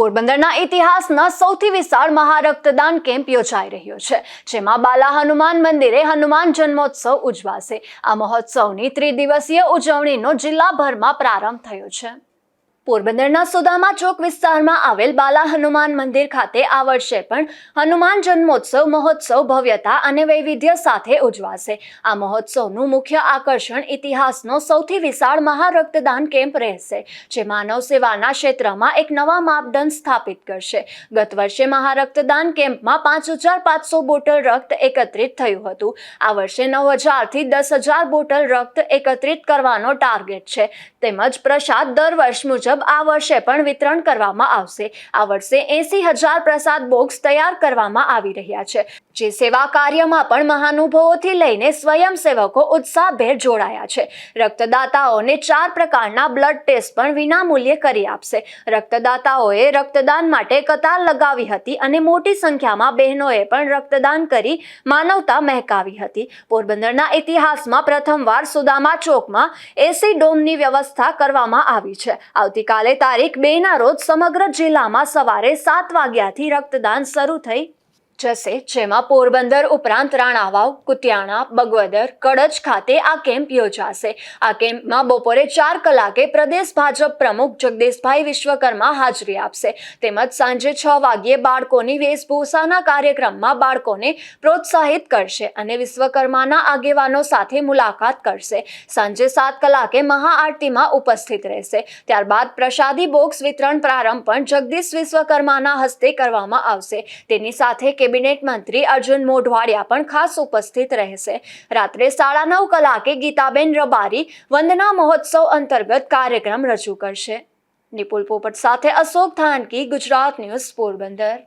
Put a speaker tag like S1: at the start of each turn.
S1: પોરબંદરના ઇતિહાસના સૌથી વિશાળ મહારક્તદાન કેમ્પ યોજાઈ રહ્યો છે, જેમાં બાલા હનુમાન મંદિરે હનુમાન જન્મોત્સવ ઉજવાશે। આ મહોત્સવની ત્રિદિવસીય ઉજવણીનો જિલ્લાભરમાં પ્રારંભ થયો છે। પોરબંદરના સુદામા ચોક વિસ્તારમાં આવેલ બાલા હનુમાન મંદિર ખાતે આ વર્ષે પણ હનુમાન જન્મોત્સવ મહોત્સવ ભવ્યતા અને વૈવિધ્ય સાથે ઉજવાશે। આ મહોત્સવનું મુખ્ય આકર્ષણ ઇતિહાસનો સૌથી વિશાળ મહારક્તદાન કેમ્પ રહેશે, જે માનવ સેવાના ક્ષેત્રમાં એક નવા માપદંડ સ્થાપિત કરશે। ગત વર્ષે મહારક્તદાન કેમ્પમાં 5,500 બોટલ રક્ત એકત્રિત થયું હતું। આ વર્ષે 9,000 થી 10,000 બોટલ રક્ત એકત્રિત કરવાનો ટાર્ગેટ છે, તેમજ પ્રસાદ દર વર્ષ મુજબ આ વર્ષે પણ વિતરણ કરવામાં આવશે। આ વર્ષે 80,000 પ્રસાદ બોક્સ તૈયાર કરવામાં આવી રહ્યા છે, જે સેવા કાર્યમાં પણ મહાનુભાવોથી લઈને સ્વયંસેવકો ઉત્સાહભેર જોડાયા છે। રક્તદાતાઓને 4 પ્રકારના બ્લડ ટેસ્ટ પણ વિનામૂલ્યે કરી આપશે। રક્તદાતાઓએ રક્તદાન માટે કતાર લગાવી હતી અને મોટી સંખ્યામાં બહેનોએ પણ રક્તદાન કરી માનવતા મહેકાવી હતી। પોરબંદરના ઇતિહાસમાં પ્રથમવાર સુદામા ચોકમાં એસી ડોમની વ્યવસ્થા કરવામાં આવી છે। આવતીકાલે તારીખ 2ના રોજ સમગ્ર જિલ્લામાં સવારે 7 વાગ્યાથી રક્તદાન શરૂ થઈ જશે, જેમાં પોરબંદર ઉપરાંત રાણાવાવ, કુતિયાણા, બગવદર, કડચ ખાતે આ કેમ્પ યોજાશે। આ કેમ્પમાં બપોરે 4 કલાકે પ્રદેશ ભાજપ પ્રમુખ જગદીશભાઈ વિશ્વકર્મા હાજરી આપશે, તેમજ સાંજે 6 વાગ્યે બાળકોની વેશભૂષાના કાર્યક્રમમાં બાળકોને પ્રોત્સાહિત કરશે અને વિશ્વકર્માના આગેવાનો સાથે મુલાકાત કરશે। સાંજે 7 કલાકે મહાઆરતીમાં ઉપસ્થિત રહેશે। ત્યારબાદ પ્રસાદી બોક્સ વિતરણ પ્રારંભ પણ જગદીશ વિશ્વકર્માના હસ્તે કરવામાં આવશે। તેની સાથે કેબિનેટ મંત્રી અર્જુન મોઢવાડિયા પણ ખાસ ઉપસ્થિત રહેશે। રાત્રે 9:30 કલાકે ગીતાબેન રબારી વંદના મહોત્સવ અંતર્ગત કાર્યક્રમ રજૂ કરશે। નિપુલ પોપટ સાથે અશોક થાનકી, ગુજરાત ન્યૂઝ, પોરબંદર।